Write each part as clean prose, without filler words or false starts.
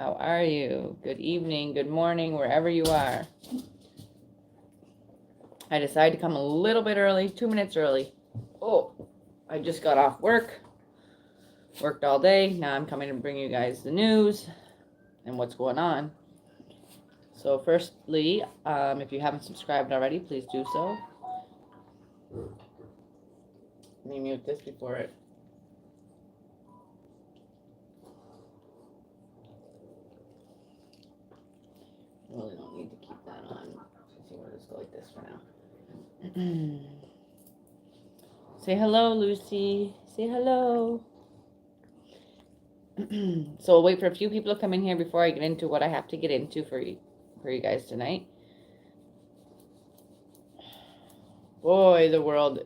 How are you? Good evening, good morning, wherever you are. I decided to come a little bit early, 2 minutes early. Oh, I just got off worked all day. Now I'm coming to bring you guys the news and what's going on. So firstly, if you haven't subscribed already, please do so. Let me mute this before it. Really don't need to keep that on. I think we'll just go like this for now. Say hello, Lucy. Say hello. So we'll wait for a few people to come in here before I get into what I have to get into for you guys tonight. Boy, the world,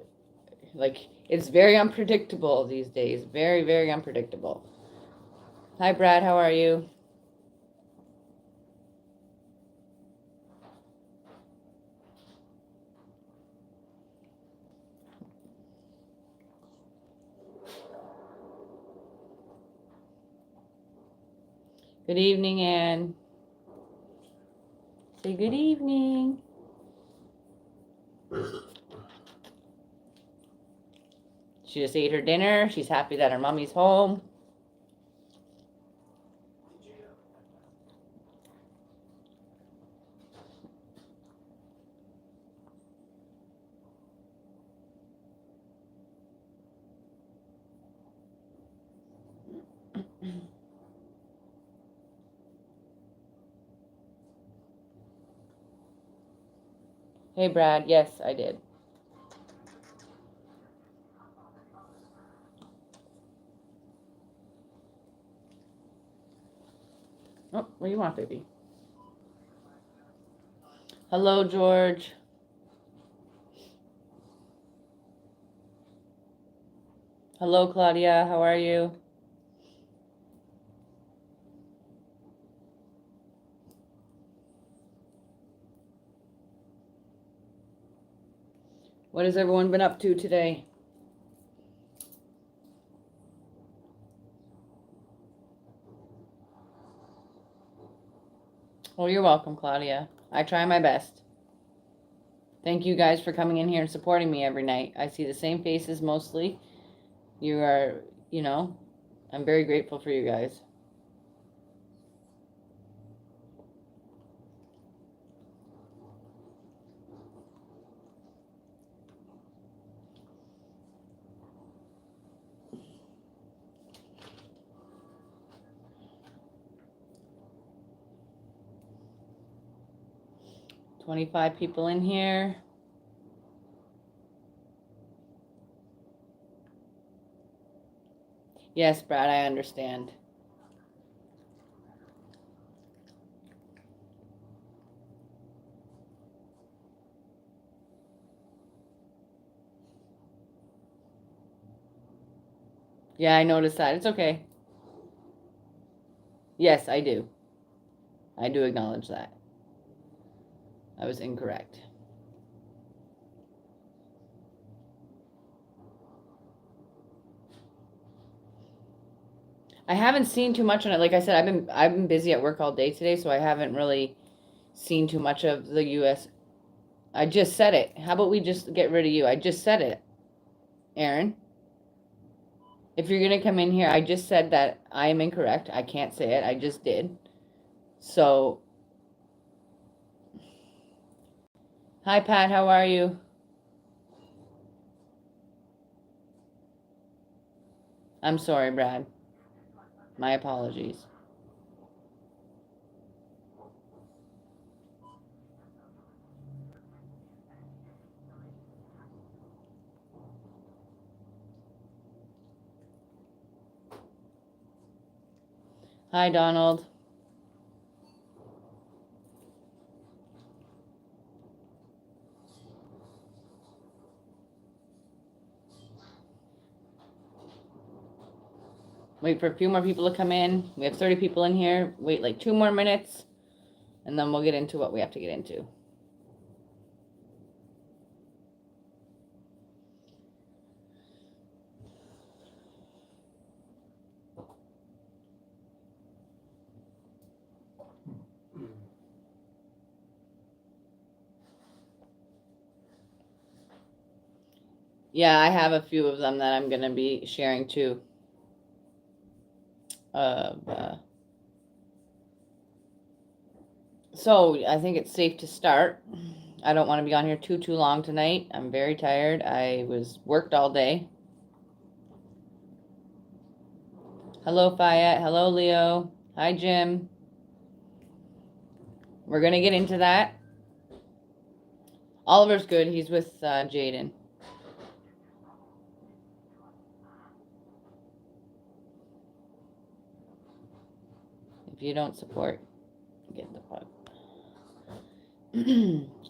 it's very unpredictable these days. Very, very unpredictable. Hi, Brad. How are you? Good evening, Anne. Say good evening. She just ate her dinner. She's happy that her mommy's home. Hey, Brad. Yes, I did. Oh, what do you want, baby? Hello, George. Hello, Claudia. How are you? What has everyone been up to today? Oh, you're welcome, Claudia. I try my best. Thank you guys for coming in here and supporting me every night. I see the same faces mostly. You are, I'm very grateful for you guys. $25 people in here. Yes, Brad, I understand. Yeah, I noticed that. It's okay. Yes, I do. I do acknowledge that. I was incorrect. I haven't seen too much on it. Like I said, I've been busy at work all day today, so I haven't really seen too much of the US. I just said it. How about we just get rid of you? I just said it, Aaron. If you're gonna come in here, I just said that I am incorrect. I can't say it. I just did. So, hi Pat, how are you? I'm sorry, Brad. My apologies. Hi, Donald. Wait for a few more people to come in. We have 30 people in here. Wait like 2 more minutes, and then we'll get into what we have to get into. Yeah, I have a few of them that I'm going to be sharing too. So I think it's safe to start. I don't want to be on here too long tonight. I'm very tired. I was worked all day. Hello, Fayette. Hello, Leo. Hi, Jim. We're going to get into that. Oliver's good. He's with Jaden. If you don't support, get the fuck.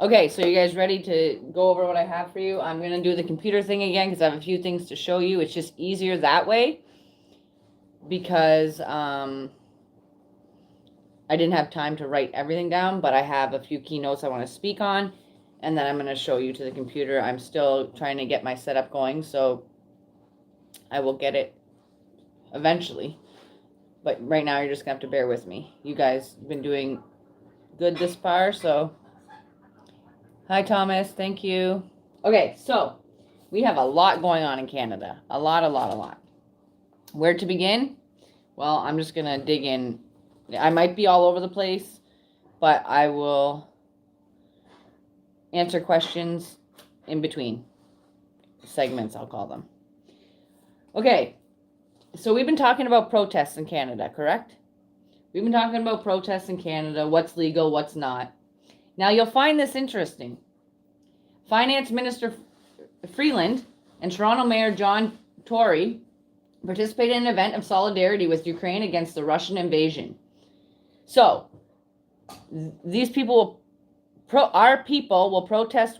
Okay, so you guys ready to go over what I have for you? I'm going to do the computer thing again because I have a few things to show you. It's just easier that way because I didn't have time to write everything down, but I have a few keynotes I want to speak on, and then I'm going to show you to the computer. I'm still trying to get my setup going, so I will get it eventually. But right now, you're just going to have to bear with me. You guys have been doing good this far, so... Hi, Thomas. Thank you. Okay, so we have a lot going on in Canada. A lot. Where to begin? Well, I'm just going to dig in. I might be all over the place, but I will answer questions in between segments, I'll call them. Okay, so we've been talking about protests in Canada, correct? We've been talking about protests in Canada, what's legal, what's not. Now, you'll find this interesting. Finance Minister Freeland and Toronto Mayor John Tory participated in an event of solidarity with Ukraine against the Russian invasion. So, these people our people will protest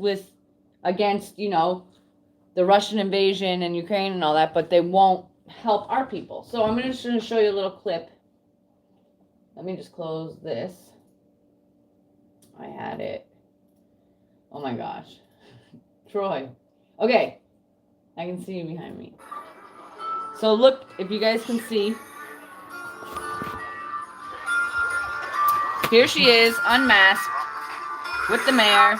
against, the Russian invasion and Ukraine and all that, but they won't help our people. So I'm just going to show you a little clip. Let me just close this. I had it. Oh my gosh. Troy. Okay. I can see you behind me. So look, if you guys can see. Here she is, unmasked, with the mayor,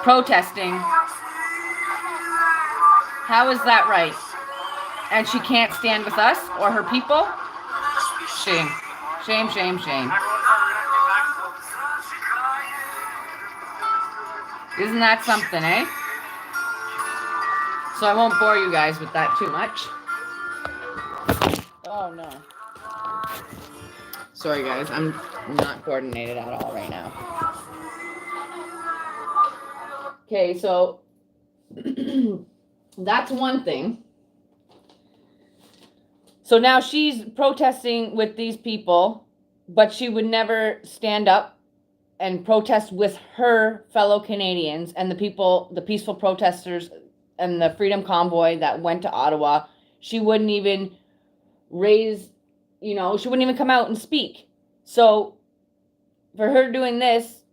protesting. How is that right? And she can't stand with us or her people? Shame. Shame, shame, shame. Isn't that something, eh? So I won't bore you guys with that too much. Oh, no. Sorry, guys. I'm not coordinated at all right now. Okay, so that's one thing. So now she's protesting with these people, but she would never stand up and protest with her fellow Canadians and the people, the peaceful protesters and the Freedom Convoy that went to Ottawa. She wouldn't even raise, she wouldn't even come out and speak. So for her doing this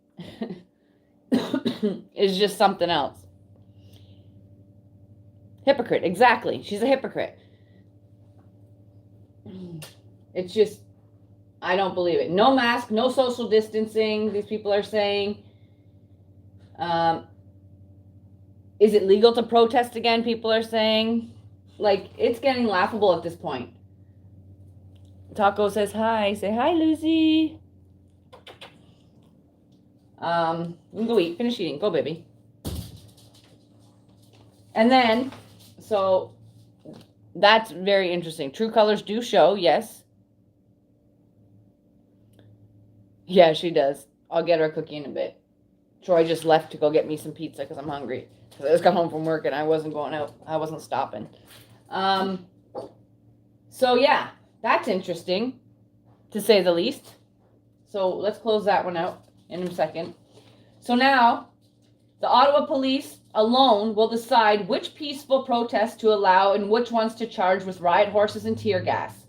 is just something else. Hypocrite, exactly. She's a hypocrite. It's just, I don't believe it. No mask, no social distancing, these people are saying. Is it legal to protest again? People are saying. Like, it's getting laughable at this point. Taco says hi. Say hi, Lucy. You can go eat. Finish eating. Go, baby. And then, so that's very interesting. True colors do show, yes. Yeah, she does. I'll get her a cookie in a bit. Troy just left to go get me some pizza because I'm hungry. Because I just got home from work and I wasn't going out. I wasn't stopping. So yeah, that's interesting, to say the least. So let's close that one out in a second. So now, the Ottawa police alone will decide which peaceful protests to allow and which ones to charge with riot horses and tear gas.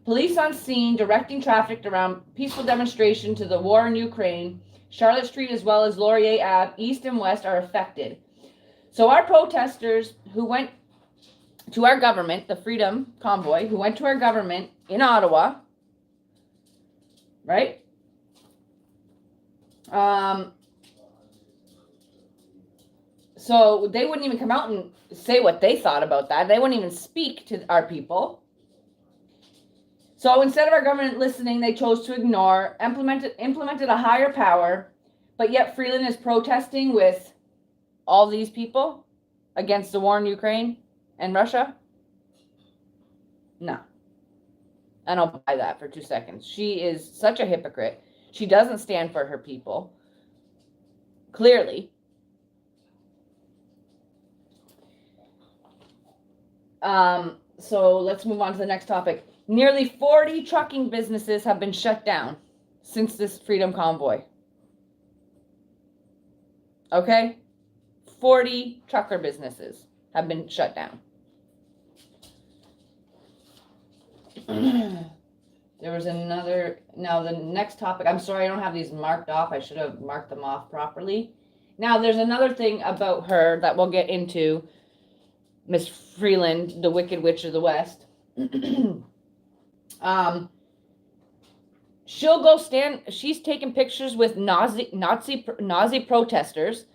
Police on scene directing traffic around peaceful demonstration to the war in Ukraine, Charlotte Street as well as Laurier Ave, east and west are affected. So our protesters who went to our government, the Freedom Convoy, who went to our government in Ottawa, right? So they wouldn't even come out and say what they thought about that. They wouldn't even speak to our people. So instead of our government listening, they chose to ignore, implemented a higher power, but yet Freeland is protesting with all these people against the war in Ukraine and Russia. No. I don't buy that for 2 seconds. She is such a hypocrite. She doesn't stand for her people. Clearly. So let's move on to the next topic. Nearly 40 trucking businesses have been shut down since this freedom convoy. Okay? 40 trucker businesses have been shut down. There was another, now the next topic, I'm sorry I don't have these marked off. I should have marked them off properly. Now there's another thing about her that we'll get into, Miss Freeland, the Wicked Witch of the West. She'll go stand, she's taking pictures with Nazi protesters,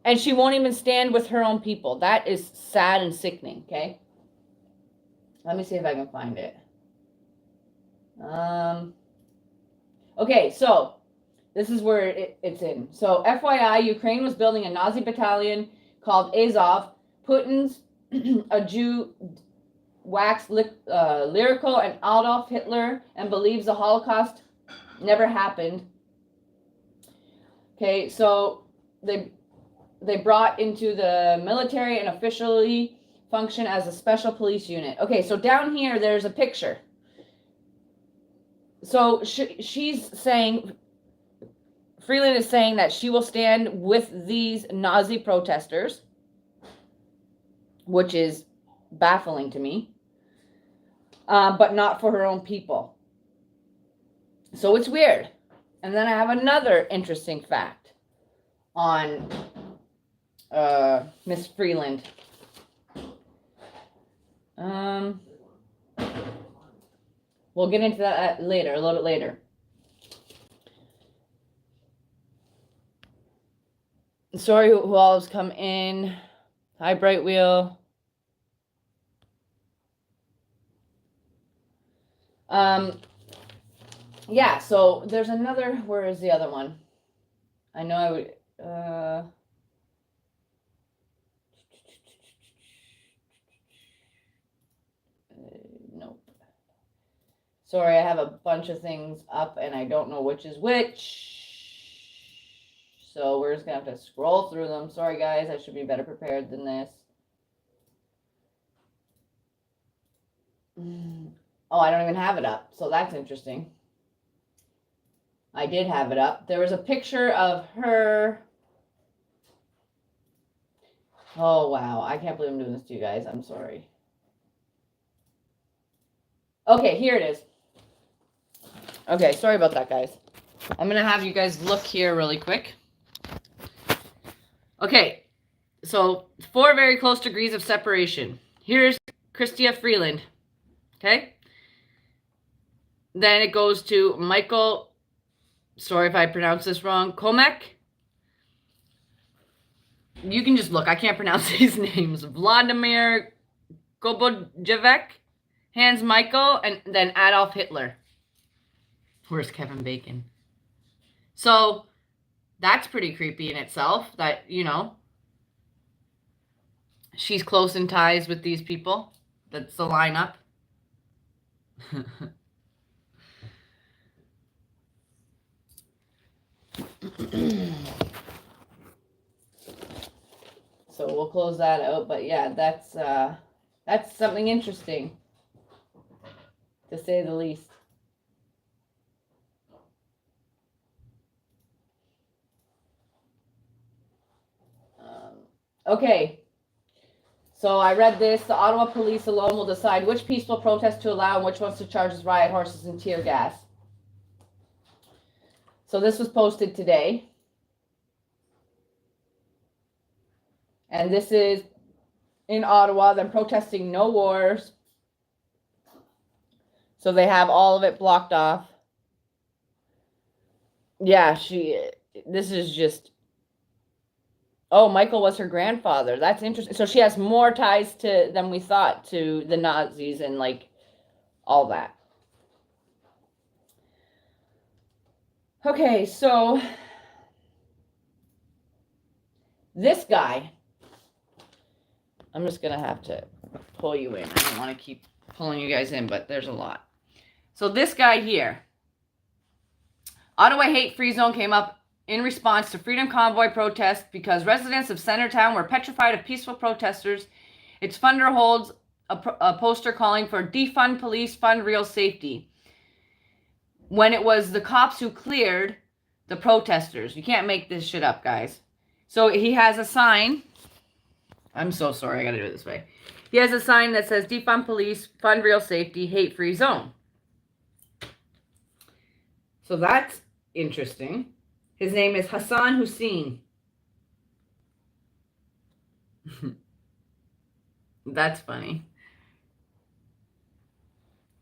and she won't even stand with her own people. That is sad and sickening, okay? Let me see if I can find it. Okay, so this is where it's in. So FYI, Ukraine was building a Nazi battalion called Azov. Putin's a Jew, waxed lyrical and Adolf Hitler and believes the Holocaust never happened. Okay, so they brought into the military and officially function as a special police unit. Okay, so down here there's a picture. So she's saying, Freeland is saying that she will stand with these Nazi protesters, which is baffling to me, but not for her own people. So it's weird. And then I have another interesting fact on Miss Freeland. We'll get into that later, a little bit later. Sorry who all has come in. Hi, Bright Wheel. Yeah, so there's another, where is the other one? I know I would, nope. Sorry, I have a bunch of things up and I don't know which is which. So we're just gonna have to scroll through them. Sorry guys, I should be better prepared than this. Oh, I don't even have it up, so that's interesting. I did have it up. There was a picture of her. Oh, wow. I can't believe I'm doing this to you guys. I'm sorry. Okay, here it is. Okay, sorry about that, guys. I'm going to have you guys look here really quick. Okay, so 4 very close degrees of separation. Here's Chrystia Freeland. Okay? Then it goes to Michael, sorry if I pronounce this wrong, Komek. You can just look. I can't pronounce these names. Vladimir Gobojevek, Hans Michael, and then Adolf Hitler. Where's Kevin Bacon? So that's pretty creepy in itself that, you know, she's close in ties with these people. That's the lineup. So we'll close that out, but yeah, that's something interesting, to say the least. Okay, so I read this. The Ottawa police alone will decide which peaceful protests to allow and which ones to charge as riot horses and tear gas. So this was posted today. And this is in Ottawa. They're protesting no wars. So they have all of it blocked off. Yeah, this is just Oh, Michael was her grandfather. That's interesting. So she has more ties to than we thought to the Nazis and like all that. Okay, so this guy, I'm just gonna have to pull you in. I don't want to keep pulling you guys in, but there's a lot. So this guy here, Ottawa Hate Free Zone came up in response to Freedom Convoy protests because residents of Centertown were petrified of peaceful protesters. Its funder holds a poster calling for defund police, fund real safety. When it was the cops who cleared the protesters. You can't make this shit up, guys. So he has a sign. I'm so sorry, I gotta do it this way. He has a sign that says defund police, fund real safety, hate free zone. So that's interesting. His name is Hassan Hussein. That's funny.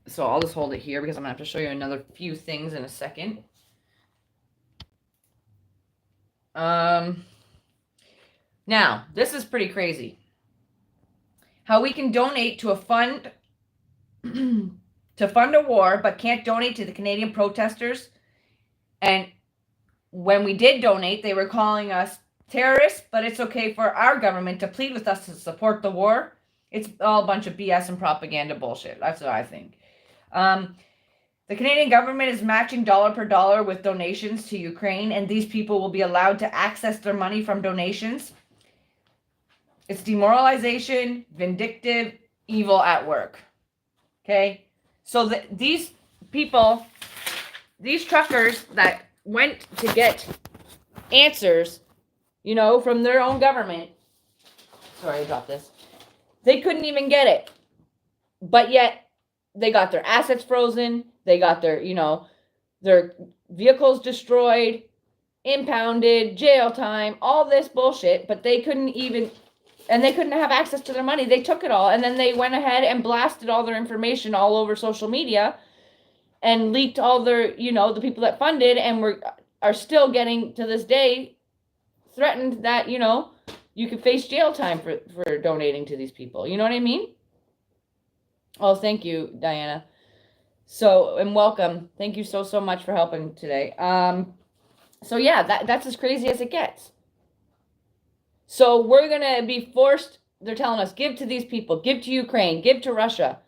So I'll just hold it here because I'm going to have to show you another few things in a second. Now, this is pretty crazy. How we can donate to a fund to fund a war, but can't donate to the Canadian protesters. And when we did donate, they were calling us terrorists, but it's okay for our government to plead with us to support the war. It's all a bunch of BS and propaganda bullshit. That's what I think. The Canadian government is matching dollar per dollar with donations to Ukraine, and these people will be allowed to access their money from donations. It's demoralization, vindictive, evil at work. Okay? So these people, these truckers that went to get answers, you know, from their own government. Sorry, I dropped this. They couldn't even get it. But yet, they got their assets frozen. They got their, you know, their vehicles destroyed, impounded, jail time, all this bullshit. But they couldn't even, and they couldn't have access to their money. They took it all. And then they went ahead and blasted all their information all over social media and leaked all their, you know, the people that funded and are still getting, to this day, threatened that, you know, you could face jail time for donating to these people. You know what I mean? Oh, thank you, Diana. So, and welcome. Thank you so much for helping today. So yeah, that's as crazy as it gets. So we're going to be forced, they're telling us, give to these people, give to Ukraine, give to Russia.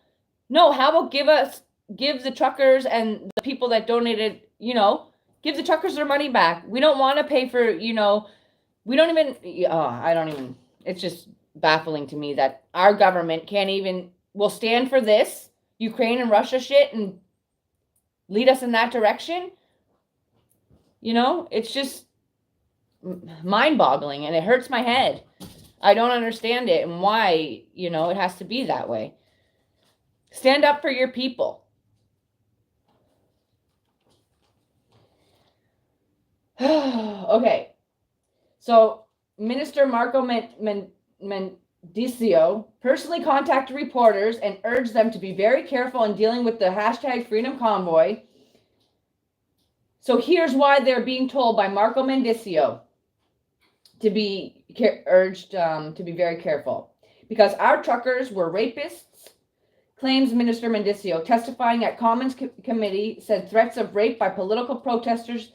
No, how about give the truckers and the people that donated, you know, give the truckers their money back. We don't want to pay for, you know, we don't even, it's just baffling to me that our government will stand for this Ukraine and Russia shit and lead us in that direction. You know, it's just mind-boggling and it hurts my head. I don't understand it and why, you know, it has to be that way. Stand up for your people. Okay. So, Minister Marco Mendiccio personally contacted reporters and urged them to be very careful in dealing with the hashtag Freedom Convoy. So here's why they're being told by Marco Mendiccio to be urged to be very careful. Because our truckers were rapists, claims Minister Mendiccio, testifying at Commons Committee, said threats of rape by political protesters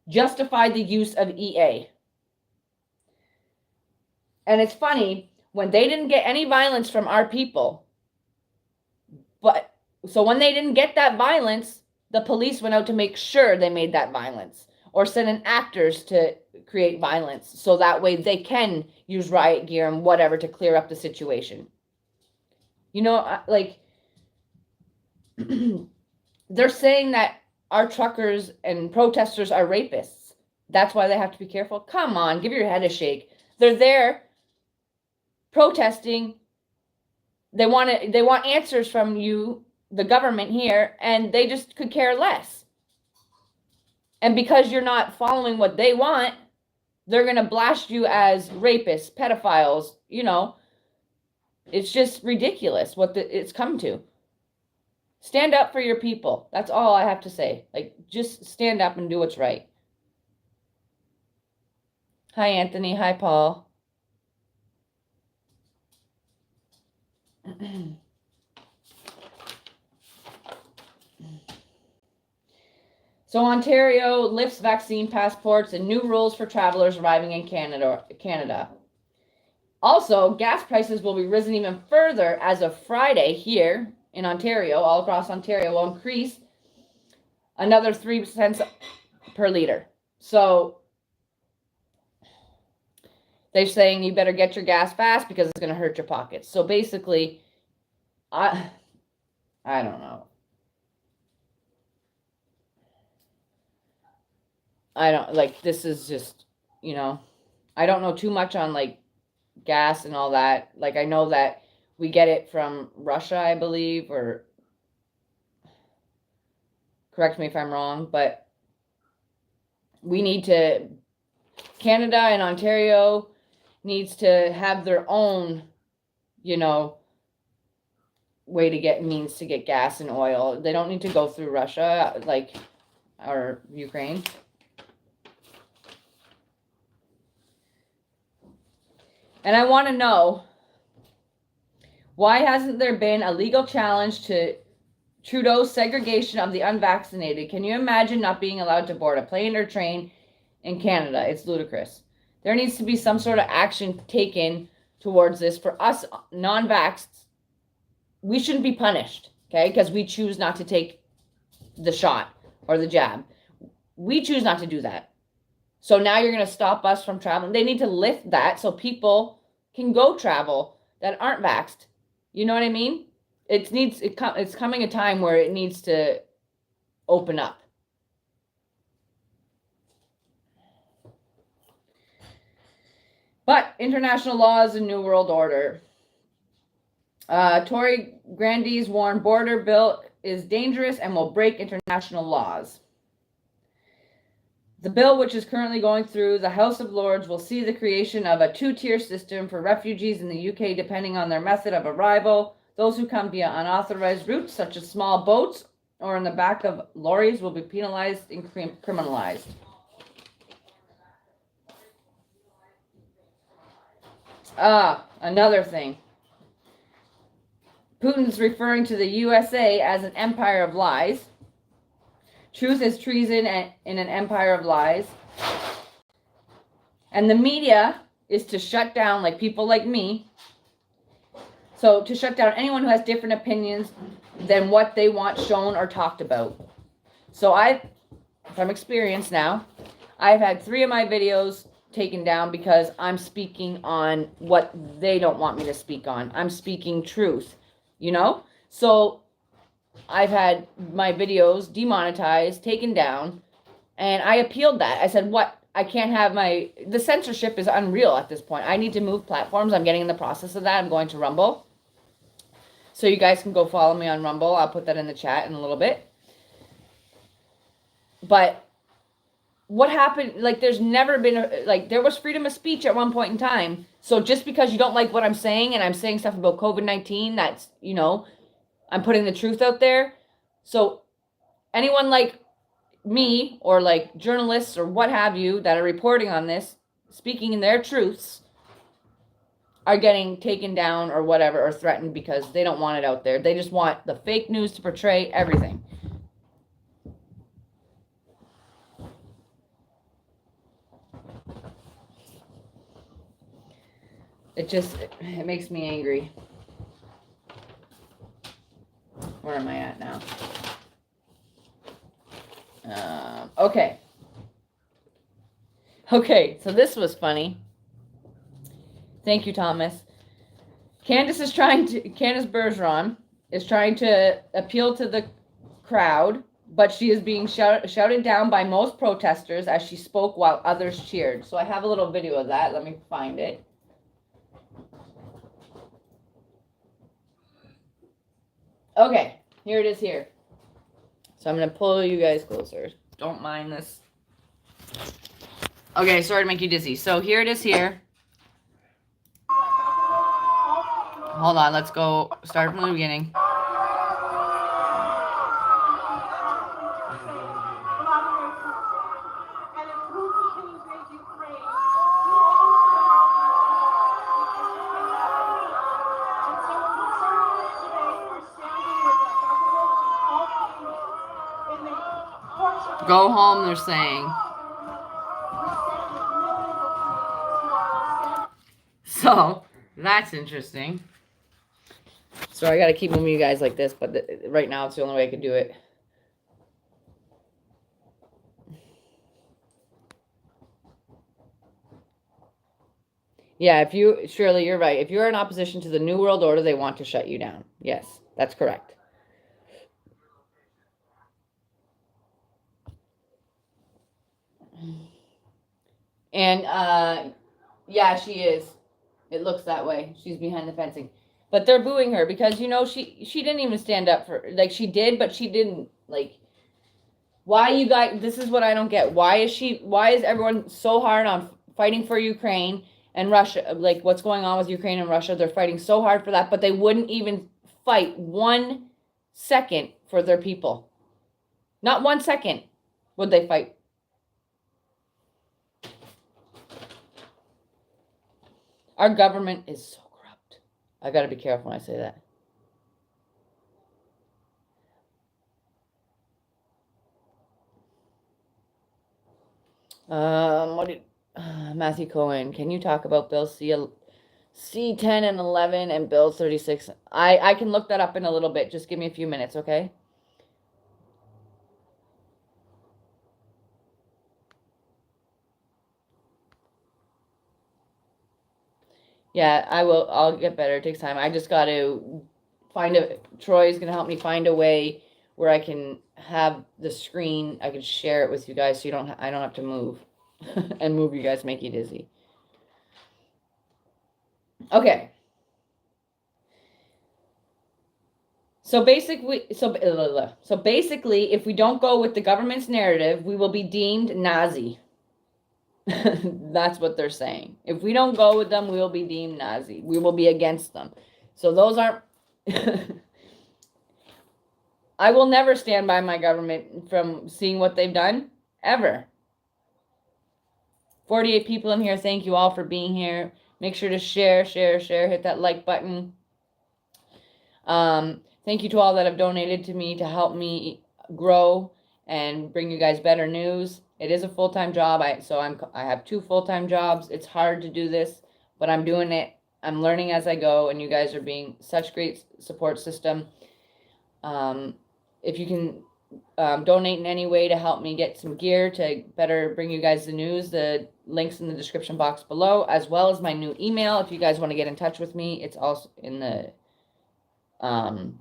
justified the use of EA. And it's funny, when they didn't get any violence from our people, so when they didn't get that violence, the police went out to make sure they made that violence or sent in actors to create violence so that way they can use riot gear and whatever to clear up the situation. You know, like, they're saying that our truckers and protesters are rapists. That's why they have to be careful. Come on, give your head a shake. They're there protesting. They want answers from you, the government here, and they just could care less. And because you're not following what they want, they're going to blast you as rapists, pedophiles, you know. It's just ridiculous what it's come to. Stand up for your people. That's all I have to say. Like, just stand up and do what's right. Hi, Anthony. Hi, Paul. So Ontario lifts vaccine passports and new rules for travelers arriving in Canada. Also, gas prices will be risen even further as of Friday here in Ontario, all across Ontario, will increase another 3 cents per liter. So they're saying you better get your gas fast because it's going to hurt your pockets. So basically, I don't know. I don't like, this is just, you know, I don't know too much on like gas and all that. Like, I know that we get it from Russia, I believe, or correct me if I'm wrong, but we need to, Canada and Ontario needs to have their own, you know, means to get gas and oil. They don't need to go through Russia, like, or Ukraine. And I want to know, why hasn't there been a legal challenge to Trudeau's segregation of the unvaccinated? Can you imagine not being allowed to board a plane or train in Canada? It's ludicrous. There needs to be some sort of action taken towards this. For us non-vaxxed, we shouldn't be punished, okay? Because we choose not to take the shot or the jab. We choose not to do that. So now you're going to stop us from traveling. They need to lift that so people can go travel that aren't vaxxed. You know what I mean? It's coming a time where it needs to open up. But international law is a new world order. Tory grandees warn border bill is dangerous and will break international laws. The bill, which is currently going through the House of Lords, will see the creation of a two-tier system for refugees in the UK depending on their method of arrival. Those who come via unauthorized routes, such as small boats or in the back of lorries, will be penalized and criminalized. Another thing. Putin's referring to the USA as an empire of lies. Truth is treason in an empire of lies. And the media is to shut down, like, people like me. So to shut down anyone who has different opinions than what they want shown or talked about. So from experience now, I've had 3 of my videos taken down because I'm speaking on what they don't want me to speak on. I'm speaking truth, you know? So I've had my videos demonetized, taken down, and I appealed that. I said, what? I can't have the censorship is unreal at this point. I need to move platforms. I'm getting in the process of that. I'm going to Rumble. So you guys can go follow me on Rumble. I'll put that in the chat in a little bit. But what happened, like, there's never been, there was freedom of speech at one point in time. So just because you don't like what I'm saying, and I'm saying stuff about COVID-19, that's, you know, I'm putting the truth out there. So anyone like me or like journalists or what have you that are reporting on this, speaking in their truths, are getting taken down or whatever, or threatened because they don't want it out there. They just want the fake news to portray everything. It makes me angry. Where am I at now? Okay, so this was funny. Thank you, Thomas. Candace Bergeron is trying to appeal to the crowd, but she is being shouted down by most protesters as she spoke while others cheered. So I have a little video of that. Let me find it. Okay, here it is here. So I'm going to pull you guys closer. Don't mind this. Okay, sorry to make you dizzy. So here it is here. Hold on, let's go start from the beginning. Go home, they're saying. So, that's interesting. So I got to keep moving you guys like this, but right now it's the only way I can do it. Yeah, Shirley, you're right. If you're in opposition to the New World Order, they want to shut you down. Yes, that's correct. And, yeah, she is. It looks that way. She's behind the fencing. But they're booing her because, you know, she didn't even stand up for, like, she did, but she didn't, like, why you guys, this is what I don't get. Why is everyone so hard on fighting for Ukraine and Russia? Like, what's going on with Ukraine and Russia? They're fighting so hard for that, but they wouldn't even fight 1 second for their people. Not 1 second would they fight. Our government is so corrupt. I got to be careful when I say that. Matthew Cohen, can you talk about Bill C10 and 11 and Bill 36? I can look that up in a little bit. Just give me a few minutes, okay? Yeah, I will. I'll get better. It takes time. I just got to Troy's going to help me find a way where I can have the screen. I can share it with you guys so I don't have to move. And move you guys make you dizzy. Okay. So basically, if we don't go with the government's narrative, we will be deemed Nazi. That's what they're saying. If we don't go with them, we will be deemed Nazi. We will be against them. So those aren't. I will never stand by my government from seeing what they've done, ever. 48 people in here. Thank you all for being here. Make sure to share. Hit that like button. Thank you to all that have donated to me to help me grow and bring you guys better news. It is a full-time job. I have 2 full-time jobs. It's hard to do this, but I'm doing it. I'm learning as I go, and you guys are being such great support system. If you can donate in any way to help me get some gear to better bring you guys the news, the link's in the description box below, as well as my new email. If you guys want to get in touch with me, it's also in the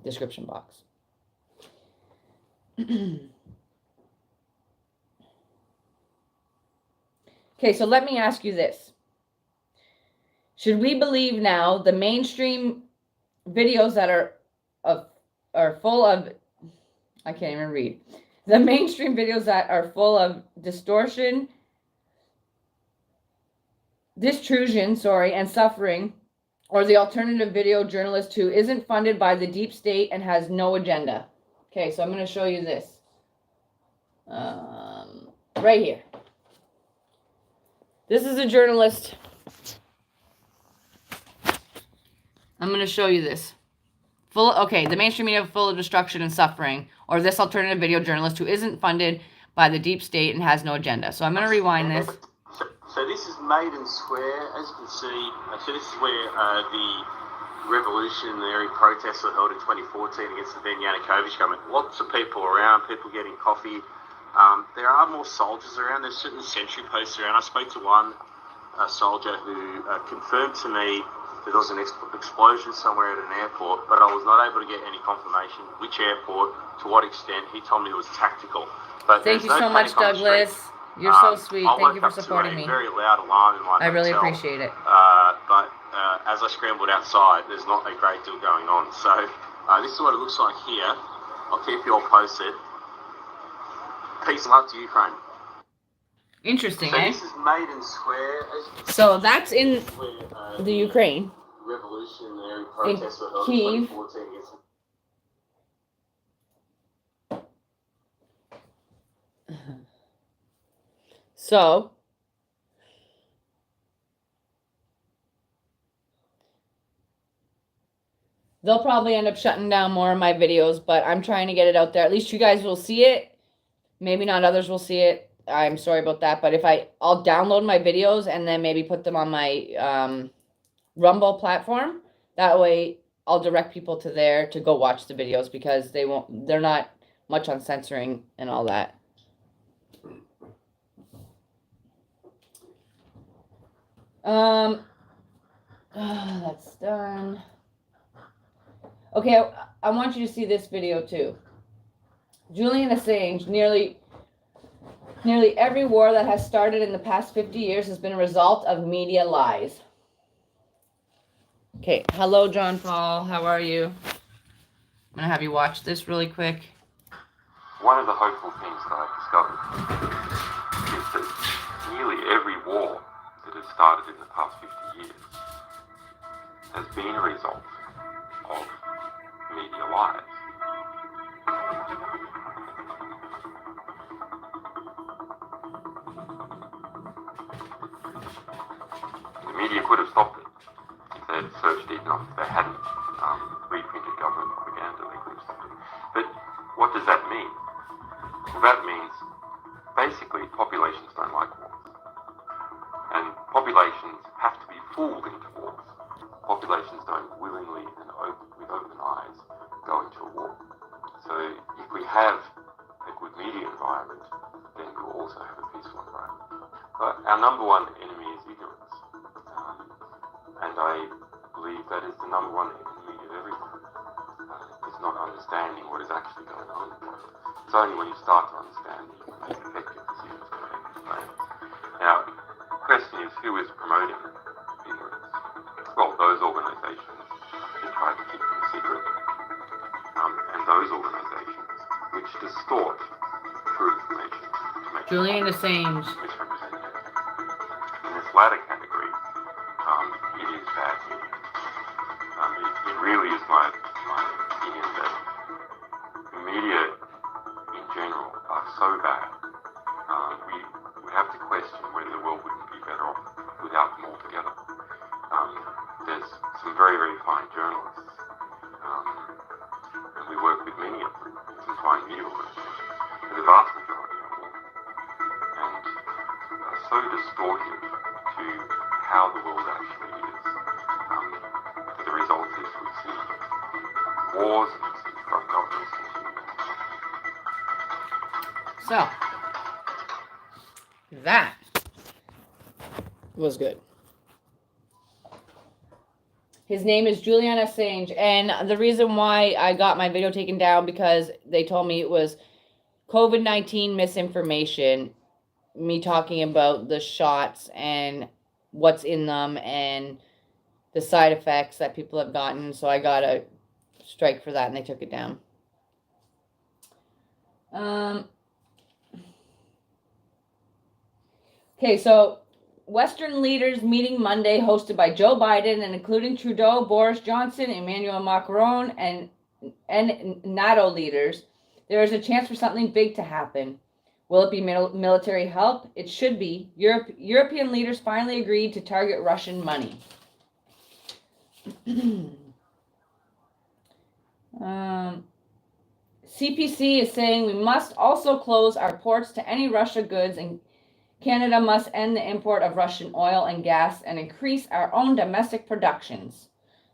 description box. Okay, so let me ask you this. Should we believe now the mainstream videos that are full of, I can't even read, the mainstream videos that are full of distortion, distrusion, and suffering, or the alternative video journalist who isn't funded by the deep state and has no agenda? Okay, so I'm going to show you this. Right here. This is a journalist. I'm going to show you this. The mainstream media full of destruction and suffering, or this alternative video journalist who isn't funded by the deep state and has no agenda. So I'm going to rewind this. So this is Maiden Square. As you can see, so this is where the revolutionary protests were held in 2014 against the then Yanukovych government. Lots of people around, people getting coffee. There are more soldiers around. There's certain sentry posts around. I spoke to one soldier who confirmed to me that there was an explosion somewhere at an airport, but I was not able to get any confirmation which airport, to what extent. He told me it was tactical. But thank you so much, Douglas. You're so sweet. Thank you for supporting me. Very loud alarm in my hotel. I really appreciate it. But as I scrambled outside, there's not a great deal going on. So this is what it looks like here. I'll keep you all posted. Peace and love to Ukraine. Interesting, so this is Maiden Square. So that's in the Ukraine. Revolutionary protests were held in Kyiv. 2014 against. So they'll probably end up shutting down more of my videos, but I'm trying to get it out there. At least you guys will see it. Maybe not others will see it. I'm sorry about that. But I'll download my videos and then maybe put them on my Rumble platform. That way I'll direct people to there to go watch the videos because they're not much on censoring and all that. That's done. Okay, I want you to see this video too. Julian Assange, nearly every war that has started in the past 50 years has been a result of media lies. Okay, hello, John Paul. How are you? I'm going to have you watch this really quick. One of the hopeful things that I've discovered is that nearly every war that has started in the past 50 years has been a result of media lies. The media could have stopped it if they had searched deep enough, if they hadn't reprinted government propaganda, they could have stopped it. But what does that mean? Well, that means basically populations don't like wars. And populations have to be fooled into wars. Populations don't willingly and with open eyes go into a war. So if we have a good media environment, then we'll also have a peaceful environment. But our number one enemy is ignorance. And I believe that is the number one enemy of everyone. It's not understanding what is actually going on in the world. It's only when you start to understand that you can make effective decisions and effective plans. Now, the question is, who is promoting ignorance? Well, those organisations that try to keep them secret, and those organisations which distort true information to make Julian Assange. misrepresented. In this latter category, it is bad news. It really is my opinion that the media in general are so bad. We have to question whether the world wouldn't be better off without them altogether. There's some very, very fine journalists, and we work with many of them, some fine media organisations, but the vast majority are all, and are so distortive to how the world actually is. The result is we see wars and we see corrupt governments continue. So, that was good. His name is Julian Assange, and the reason why I got my video taken down because they told me it was COVID-19 misinformation, me talking about the shots and what's in them and the side effects that people have gotten, so I got a strike for that and they took it down. Okay, so Western leaders meeting Monday hosted by Joe Biden and including Trudeau, Boris Johnson, Emmanuel Macron, and NATO leaders. There is a chance for something big to happen. Will it be military help? It should be. European leaders finally agreed to target Russian money. CPC is saying we must also close our ports to any Russia goods, and Canada must end the import of Russian oil and gas and increase our own domestic productions.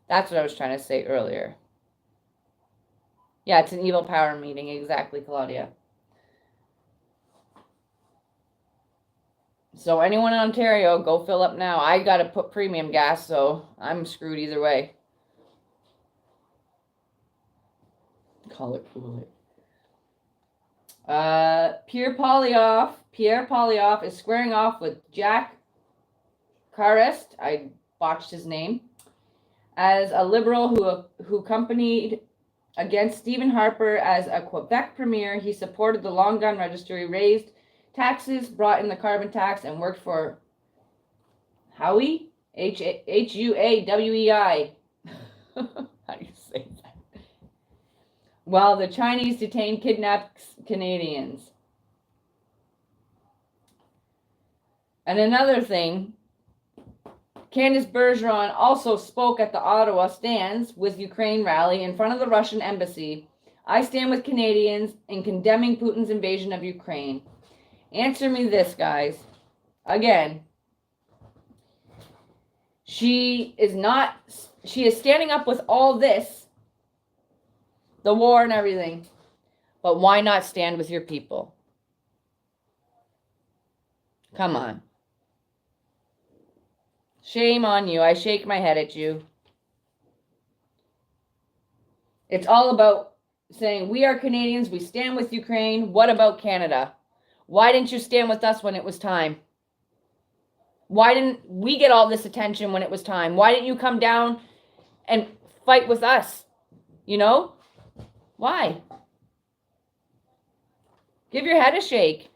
That's what I was trying to say earlier. Yeah, it's an evil power meeting. Exactly, Claudia. So anyone in Ontario, go fill up now. I got to put premium gas, so I'm screwed either way. Call it, cool it. Pierre Poilievre is squaring off with Jack Carest, I botched his name, as a liberal who campaigned against Stephen Harper as a Quebec premier. He supported the long gun registry, raised taxes, brought in the carbon tax, and worked for Huawei, Huawei. How do you say that? While the Chinese detained kidnapped Canadians. And another thing, Candice Bergeron also spoke at the Ottawa Stands with Ukraine rally in front of the Russian embassy. I stand with Canadians in condemning Putin's invasion of Ukraine. Answer me this, guys. Again, she is standing up with all this, the war and everything, but why not stand with your people? Come on. Shame on you. I shake my head at you. It's all about saying, we are Canadians, we stand with Ukraine. What about Canada? Why didn't you stand with us when it was time? Why didn't we get all this attention when it was time? Why didn't you come down and fight with us? You know? Why? Give your head a shake.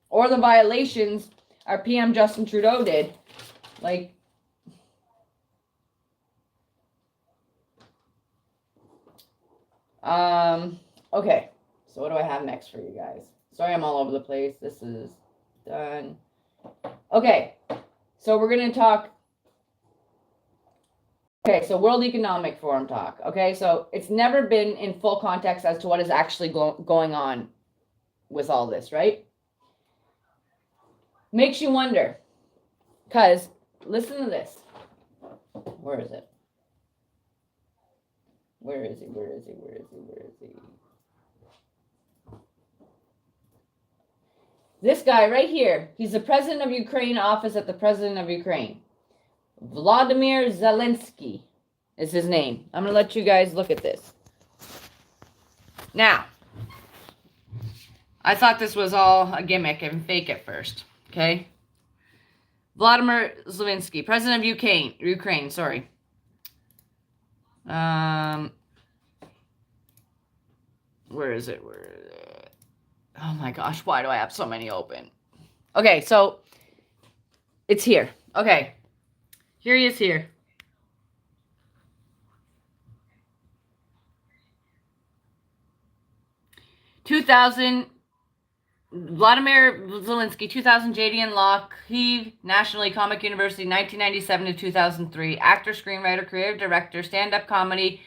Or the violations our PM Justin Trudeau did. Like, okay. So what do I have next for you guys? Sorry, I'm all over the place. This is done. Okay. So we're going to talk. Okay, so World Economic Forum talk. Okay, so it's never been in full context as to what is actually going on with all this, right? Makes you wonder. Because, listen to this. Where is it? Where is he? Where is he? Where is he? Where is he? This guy right here, he's the president of Ukraine, office at the president of Ukraine. Vladimir Zelensky is his name. I'm going to let you guys look at this. Now, I thought this was all a gimmick and fake at first. Okay? Vladimir Zelensky, president of Ukraine, sorry. Where is it? Oh my gosh, why do I have so many open? Okay, so it's here. Okay. Here he is here. Vladimir Zelensky, 2000, JD Law, Kyiv National Economic University, 1997 to 2003. Actor, screenwriter, creative director, stand-up comedy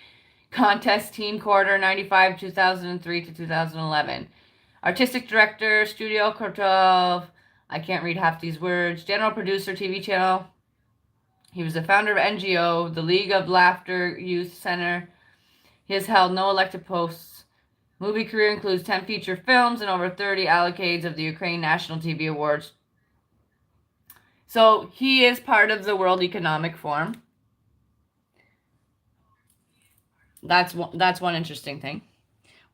contest, teen quarter, 95, 2003 to 2011. Artistic director, Studio Kotov, I can't read half these words. General producer, TV channel. He was the founder of NGO, the League of Laughter Youth Center. He has held no elected posts. Movie career includes 10 feature films and over 30 allocates of the Ukraine National TV Awards. So he is part of the World Economic Forum. That's one interesting thing.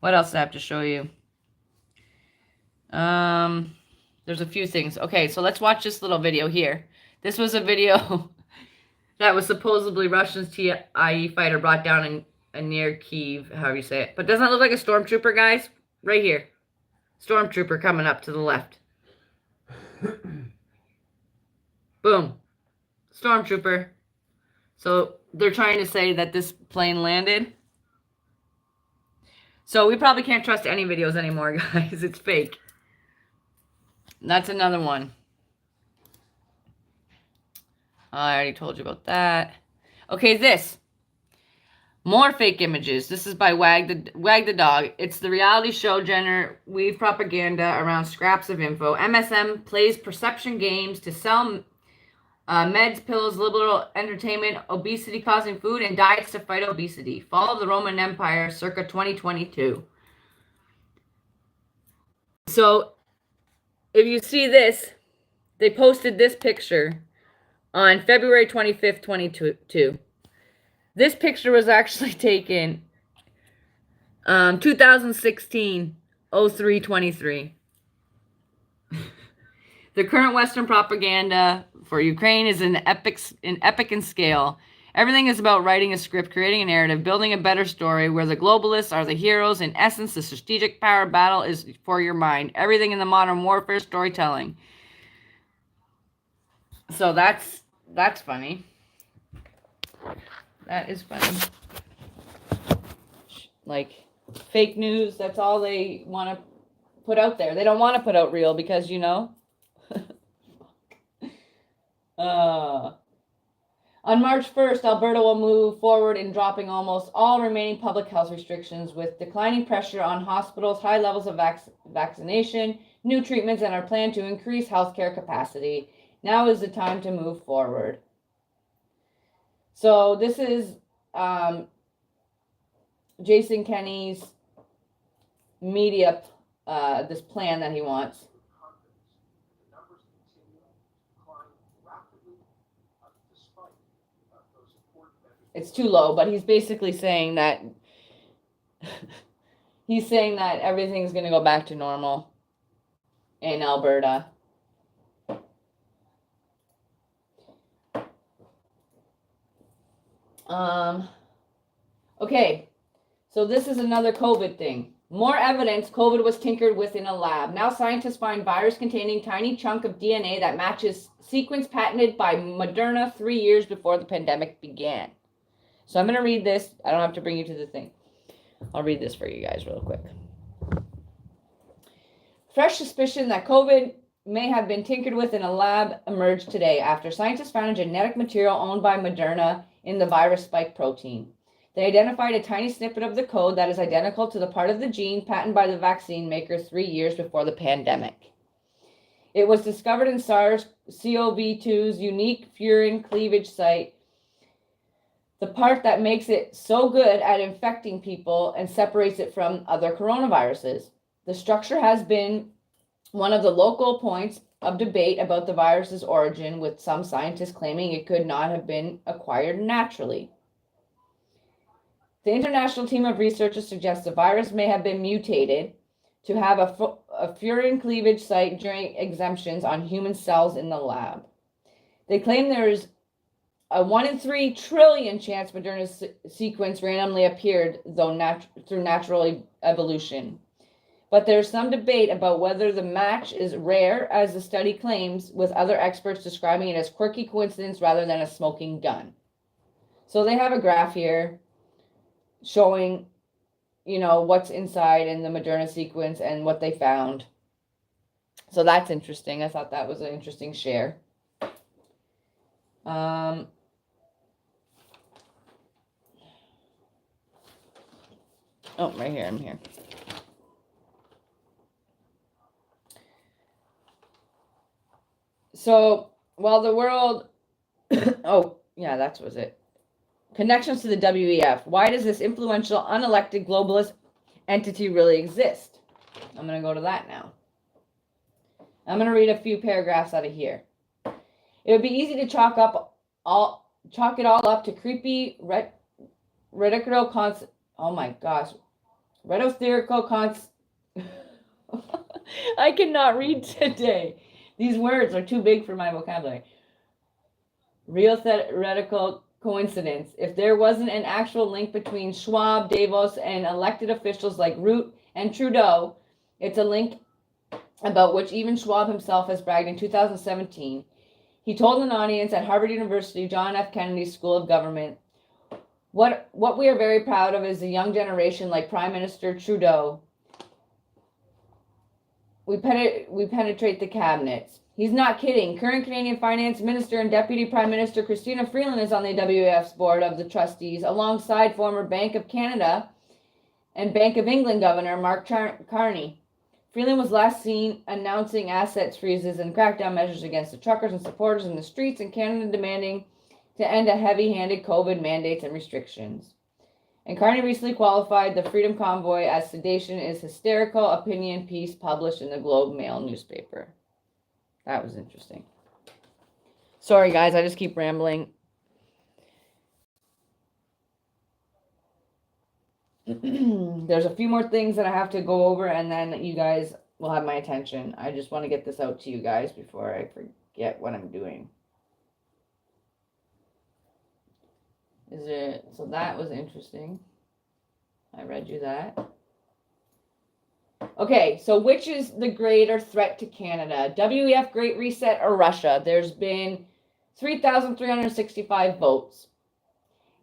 What else do I have to show you? There's a few things. Okay, so let's watch this little video here. This was a video that was supposedly Russia's TIE fighter brought down in near Kyiv, however you say it. But doesn't that look like a stormtrooper, guys? Right here. Stormtrooper coming up to the left. Boom. Stormtrooper. So they're trying to say that this plane landed. So we probably can't trust any videos anymore, guys. It's fake. That's another one. I already told you about that. Okay, this. More fake images. This is by Wag the Dog. It's the reality show genre weave propaganda around scraps of info. MSM plays perception games to sell meds, pills, liberal entertainment, obesity-causing food, and diets to fight obesity. Fall of the Roman Empire, circa 2022. So, if you see this, they posted this picture on February 25th, 2022. This picture was actually taken 2016, 03/23. The current Western propaganda for Ukraine is in epic in scale. Everything is about writing a script, creating a narrative, building a better story where the globalists are the heroes. In essence, the strategic power battle is for your mind. Everything in the modern warfare storytelling. So that's funny. That is funny. Like, fake news, that's all they want to put out there. They don't want to put out real because, you know. On March 1st, Alberta will move forward in dropping almost all remaining public health restrictions with declining pressure on hospitals, high levels of vaccination, new treatments, and our plan to increase healthcare capacity. Now is the time to move forward. So this is Jason Kenney's media, this plan that he wants. It's too low, but he's basically saying that everything's going to go back to normal in Alberta. Okay, so this is another COVID thing. More evidence COVID was tinkered with in a lab. Now scientists find virus containing tiny chunk of DNA that matches sequence patented by Moderna 3 years before the pandemic began. So I'm going to read this. I don't have to bring you to the thing. I'll read this for you guys real quick. Fresh suspicion that COVID may have been tinkered with in a lab emerged today after scientists found a genetic material owned by Moderna in the virus spike protein. They identified a tiny snippet of the code that is identical to the part of the gene patented by the vaccine maker 3 years before the pandemic. It was discovered in SARS-CoV-2's unique furin cleavage site, the part that makes it so good at infecting people and separates it from other coronaviruses. The structure has been one of the local points of debate about the virus's origin, with some scientists claiming it could not have been acquired naturally. The international team of researchers suggests the virus may have been mutated to have a furin cleavage site during exemptions on human cells in the lab. They claim there is a 1 in 3 trillion chance Moderna's sequence randomly appeared, through natural evolution. But there's some debate about whether the match is rare, as the study claims, with other experts describing it as quirky coincidence rather than a smoking gun. So they have a graph here showing, what's inside in the Moderna sequence and what they found. So that's interesting. I thought that was an interesting share. Oh, right here, I'm here. So, while the world, oh, yeah, that was it. Connections to the WEF. Why does this influential, unelected globalist entity really exist? I'm going to go to that now. I'm going to read a few paragraphs out of here. It would be easy to chalk it all up to creepy I cannot read today. These words are too big for my vocabulary. Real theoretical coincidence. If there wasn't an actual link between Schwab, Davos, and elected officials like Root and Trudeau, it's a link about which even Schwab himself has bragged in 2017. He told an audience at Harvard University, John F. Kennedy School of Government, what we are very proud of is the young generation like Prime Minister Trudeau. We penetrate the cabinets. He's not kidding. Current Canadian Finance Minister and Deputy Prime Minister Chrystia Freeland is on the WEF's board of the trustees, alongside former Bank of Canada and Bank of England Governor Mark Carney. Freeland was last seen announcing assets freezes and crackdown measures against the truckers and supporters in the streets in Canada, demanding to end a heavy-handed COVID mandates and restrictions. And Carney recently qualified the Freedom Convoy as sedation is hysterical opinion piece published in the Globe Mail newspaper. That was interesting. Sorry, guys, I just keep rambling. There's a few more things that I have to go over, and then you guys will have my attention. I just want to get this out to you guys before I forget what I'm doing. So that was interesting. I read you that. Okay, so which is the greater threat to Canada? WEF Great Reset or Russia? There's been 3,365 votes.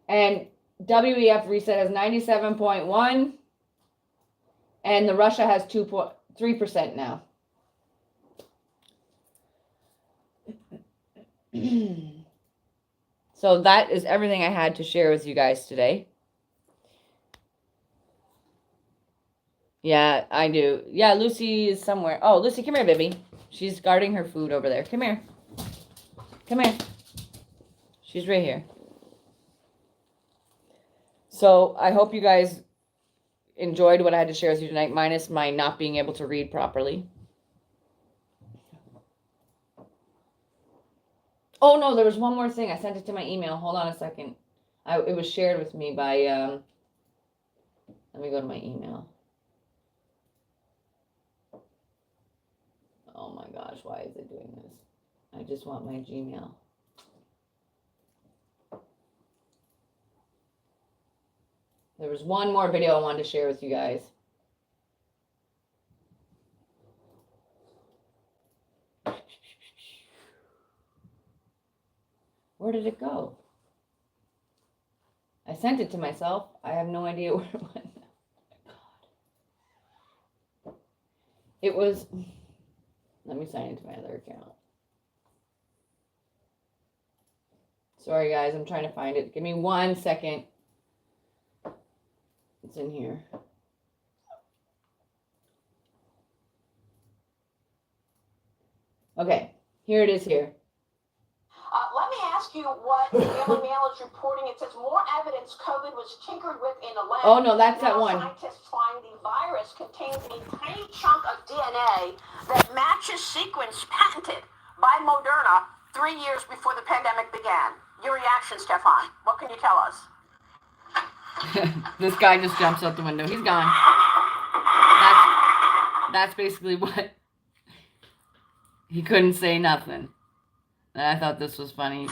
And WEF Reset has 97.1. And the Russia has 3% now. So that is everything I had to share with you guys today. Yeah, I do. Yeah, Lucy is somewhere. Oh, Lucy, come here, baby. She's guarding her food over there. Come here. Come here. She's right here. So I hope you guys enjoyed what I had to share with you tonight, minus my not being able to read properly. Oh, no, there was one more thing. I sent it to my email. Hold on a second. It was shared with me by, let me go to my email. Oh my gosh, why is it doing this? I just want my Gmail. There was one more video I wanted to share with you guys. Where did it go? I sent it to myself. I have no idea where it went. God. It was... Let me sign into my other account. Sorry, guys. I'm trying to find it. Give me 1 second. It's in here. Okay. Here it is here. Let me ask you what the Daily Mail is reporting. It says more evidence COVID was tinkered with in a lab. Oh, no, that's now that one. Scientists find the virus contains a tiny chunk of DNA that matches sequence patented by Moderna 3 years before the pandemic began. Your reaction, Stefan? What can you tell us? This guy just jumps out the window. He's gone. That's basically what... He couldn't say nothing. And I thought this was funny.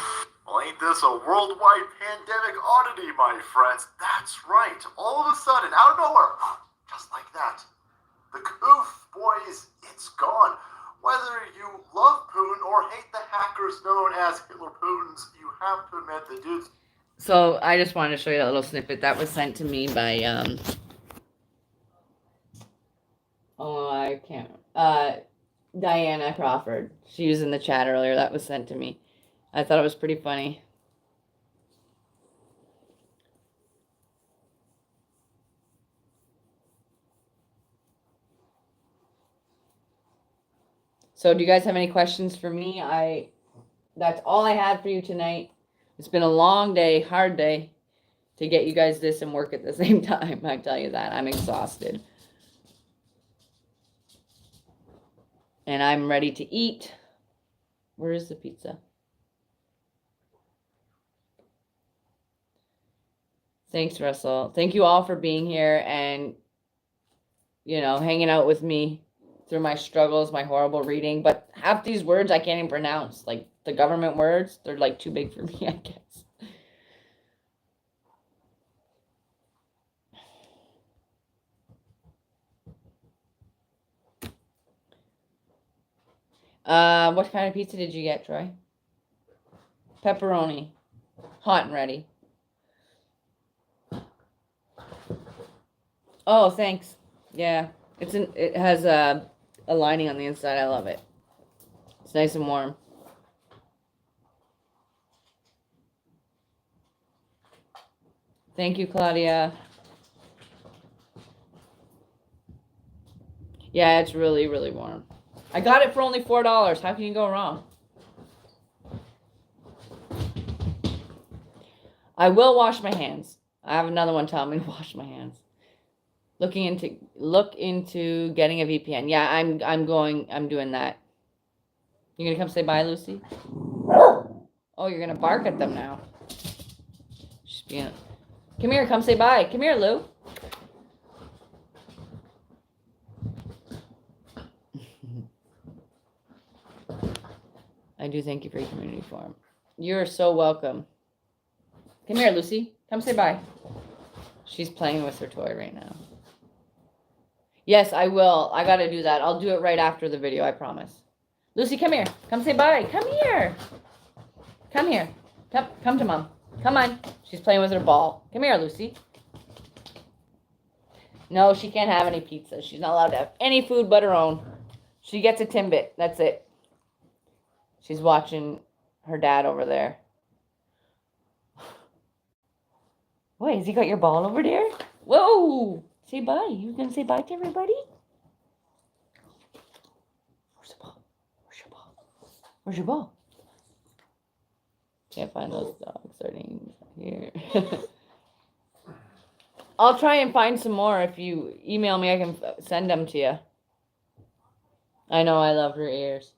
Well, ain't this a worldwide pandemic oddity, my friends? That's right. All of a sudden, out of nowhere, just like that. The coof, boys, it's gone. Whether you love Putin or hate the hackers known as Hitler Putins, you have to admit the dudes. So I just wanted to show you that little snippet that was sent to me by I can't Diana Crawford. She was in the chat earlier. That was sent to me. I thought it was pretty funny. So do you guys have any questions for me? That's all I had for you tonight. It's been a long day, hard day to get you guys this and work at the same time. I tell you that. I'm exhausted. And I'm ready to eat. Where is the pizza? Thanks, Russell. Thank you all for being here and, hanging out with me through my struggles, my horrible reading. But half these words I can't even pronounce. Like the government words, they're like too big for me, I guess. What kind of pizza did you get, Troy? Pepperoni. Hot and ready. Oh, thanks. Yeah. It has a lining on the inside. I love it. It's nice and warm. Thank you, Claudia. Yeah, it's really, really warm. I got it for only $4. How can you go wrong? I will wash my hands. I have another one telling me to wash my hands. Look into getting a VPN. Yeah, I'm doing that. You gonna come say bye, Lucy? Oh, you're gonna bark at them now. Come here, come say bye. Come here, Lou. I do thank you for your community forum. You're so welcome. Come here, Lucy. Come say bye. She's playing with her toy right now. Yes, I will. I gotta do that. I'll do it right after the video, I promise. Lucy, come here. Come say bye. Come here. Come here. Come to Mom. Come on. She's playing with her ball. Come here, Lucy. No, she can't have any pizza. She's not allowed to have any food but her own. She gets a Timbit. That's it. She's watching her dad over there. Wait, has he got your ball over there? Whoa! Say bye. You gonna say bye to everybody? Where's the ball? Where's your ball? Where's your ball? Can't find those dog sardines here. I'll try and find some more. If you email me, I can send them to you. I know, I love her ears.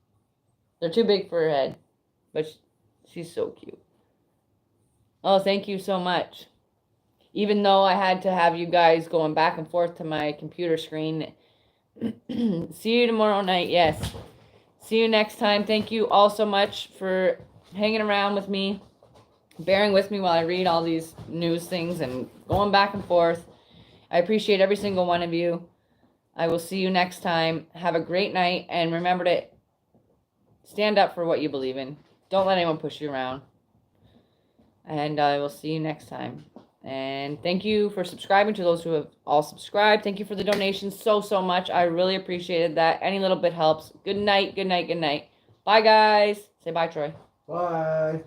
They're too big for her head, but she's so cute. Oh, thank you so much. Even though I had to have you guys going back and forth to my computer screen. See you tomorrow night, yes. See you next time. Thank you all so much for hanging around with me, bearing with me while I read all these news things and going back and forth. I appreciate every single one of you. I will see you next time. Have a great night, and remember to stand up for what you believe in. Don't let anyone push you around. And I will see you next time. And thank you for subscribing, to those who have all subscribed. Thank you for the donations so much. I really appreciated that. Any little bit helps. Good night, good night, good night. Bye, guys. Say bye, Troy. Bye.